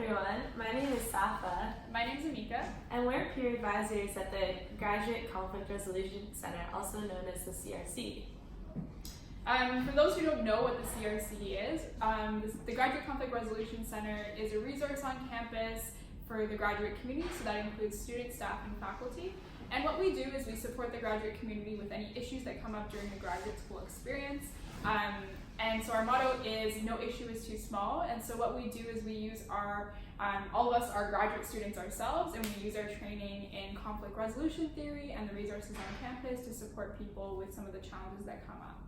everyone, my name is Safa. My name is Amika. And we're peer advisors at the Graduate Conflict Resolution Center, also known as the CRC. For those who don't know what the CRC is, the Graduate Conflict Resolution Center is a resource on campus for the graduate community, so that includes students, staff, and faculty. And what we do is we support the graduate community with any issues that come up during the graduate school experience. And so our motto is no issue is too small. And so what we do is we use all of us are graduate students ourselves, and we use our training in conflict resolution theory and the resources on campus to support people with some of the challenges that come up.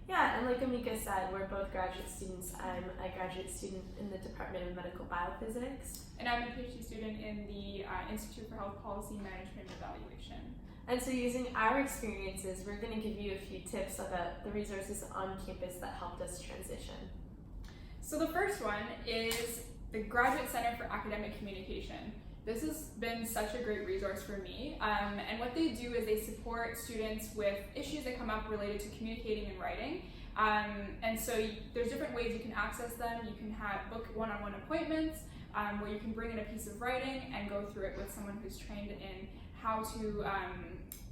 Yeah, and like Amika said, we're both graduate students. I'm a graduate student in the Department of Medical Biophysics. And I'm a PhD student in the Institute for Health Policy Management Evaluation. And so using our experiences, we're going to give you a few tips about the resources on campus that helped us transition. So the first one is the Graduate Center for Academic Communication. This has been such a great resource for me, and what they do is they support students with issues that come up related to communicating and writing, and so there's different ways you can access them. You can book one-on-one appointments where you can bring in a piece of writing and go through it with someone who's trained in how to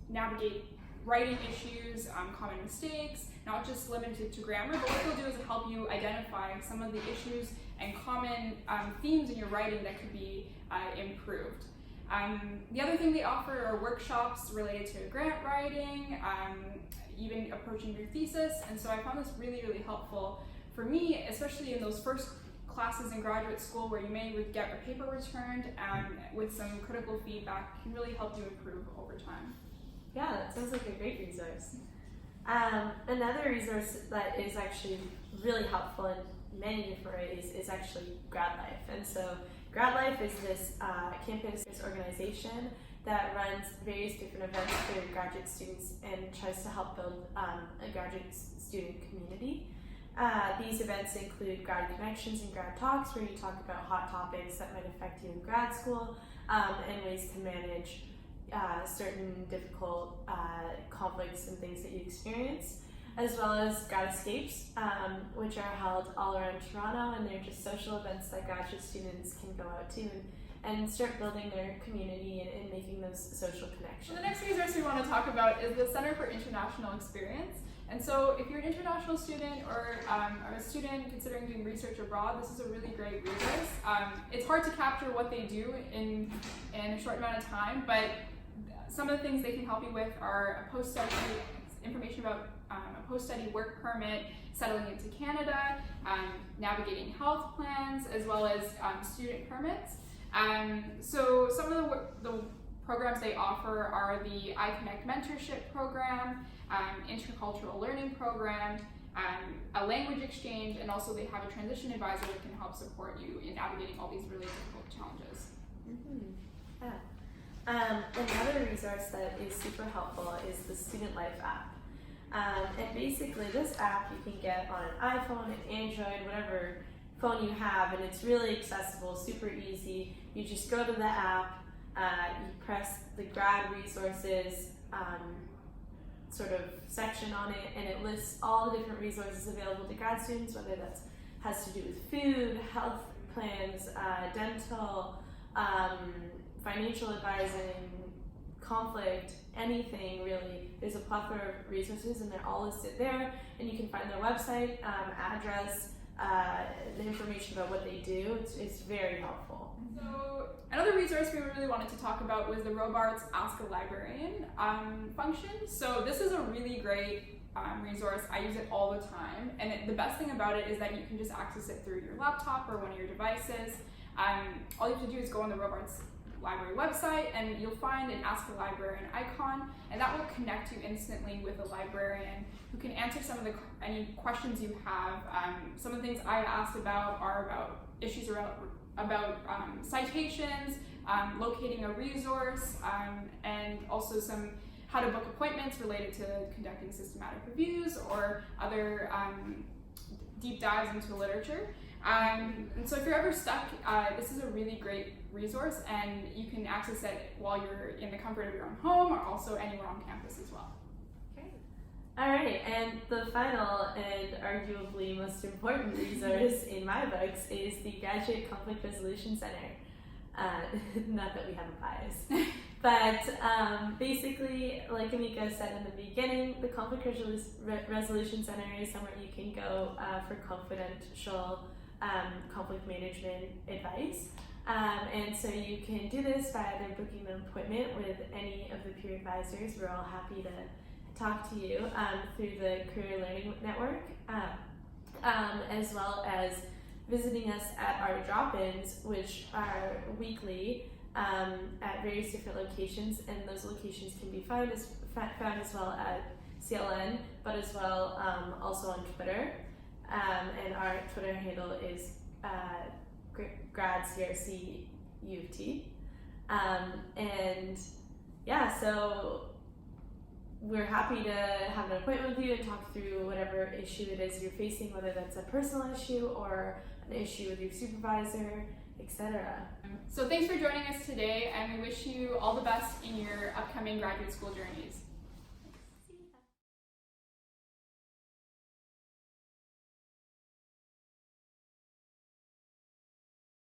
navigate writing issues, common mistakes, not just limited to grammar, but what they'll do is help you identify some of the issues and common themes in your writing that could be improved. The other thing they offer are workshops related to grant writing, even approaching your thesis, and so I found this really, really helpful for me, especially in those first classes in graduate school where you may get a paper returned with some critical feedback can really help you improve over time. Yeah, that sounds like a great resource. Another resource that is actually really helpful in many different ways is actually Gradlife. And so Gradlife is this campus organization that runs various different events for graduate students and tries to help build a graduate student community. These events include grad connections and grad talks, where you talk about hot topics that might affect you in grad school and ways to manage certain difficult conflicts and things that you experience, as well as grad escapes, which are held all around Toronto, and they're just social events that graduate students can go out to and start building their community and making those social connections. So the next resource we want to talk about is the Center for International Experience. And so if you're an international student or a student considering doing research abroad, this is a really great resource. It's hard to capture what they do in a short amount of time, but some of the things they can help you with are a post-study, information about a post-study work permit, settling into Canada, navigating health plans, as well as student permits. So some of the programs they offer are the iConnect mentorship program, intercultural learning program, a language exchange, and also they have a transition advisor that can help support you in navigating all these really difficult challenges. Mm-hmm. Yeah. Another resource that is super helpful is the Student Life app. And basically this app you can get on an iPhone, an Android, whatever phone you have, and it's really accessible, super easy. You just go to the app, you press the grad resources sort of section on it, and it lists all the different resources available to grad students, whether that has to do with food, health plans, dental, financial advising, conflict, anything really. There's a plethora of resources and they're all listed there, and you can find their website, address, the information about what they do. It's very helpful. So another resource we really wanted to talk about was the Robarts Ask a Librarian function. So this is a really great resource. I use it all the time, and the best thing about it is that you can just access it through your laptop or one of your devices. All you have to do is go on the Robarts Library website, and you'll find an Ask a Librarian icon, and that will connect you instantly with a librarian who can answer any questions you have. Some of the things I've asked about are about issues about citations, locating a resource, and also some how to book appointments related to conducting systematic reviews or other deep dives into literature. And so if you're ever stuck, this is a really great resource, and you can access it while you're in the comfort of your own home or also anywhere on campus as well. Okay. All right, and the final and arguably most important resource in my books is the Graduate Conflict Resolution Center. Not that we have a bias, but basically, like Amika said in the beginning, the Conflict Resolution Center is somewhere you can go for confidential conflict management advice. And so you can do this by either booking an appointment with any of the peer advisors. We're all happy to talk to you through the Career Learning Network, as well as visiting us at our drop-ins, which are weekly at various different locations, and those locations can be found as well at CLN, but as well also on Twitter. And our Twitter handle is Grad CRC UofT. And yeah, so we're happy to have an appointment with you and talk through whatever issue it is you're facing, whether that's a personal issue or an issue with your supervisor, etc. So thanks for joining us today, and we wish you all the best in your upcoming graduate school journeys.